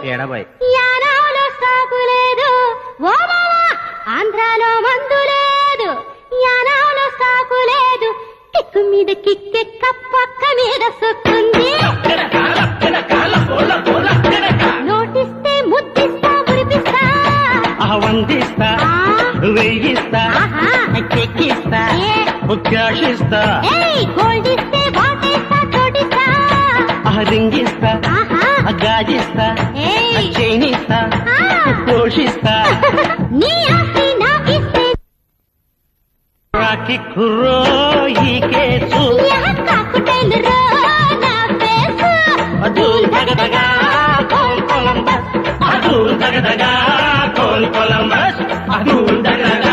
ఎడబాయ్ యానావులో stock లేదు ఓ మావా ఆంధ్రాలో మందు లేదు యానావులో స్టాకు లేదు కిక్కు మీద కిక్కెక్క పక్క మీద సొక్కుంది నోటిస్తే ముద్దిస్తా మురిపిస్తా వందిస్తా వెయ్యిస్తా చెక్కిస్తా ఉద్ఘాషిస్తా గోల్డ్ ఇస్తే వాటేస్తా చోటిస్తా రింగిస్తా గాజిస్తా చైనిస్తా పోషిస్తా నీ ఆస్తి నాకిస్తే రాకి కుర్రో ఈ కేసు కాకుటైలు రో నా ఫేసు అదూల్ దగదగా కోల్ కొలంబస్ అదూల్ దగదగా కోల్ కొలంబస్ అదూల్ దగదగా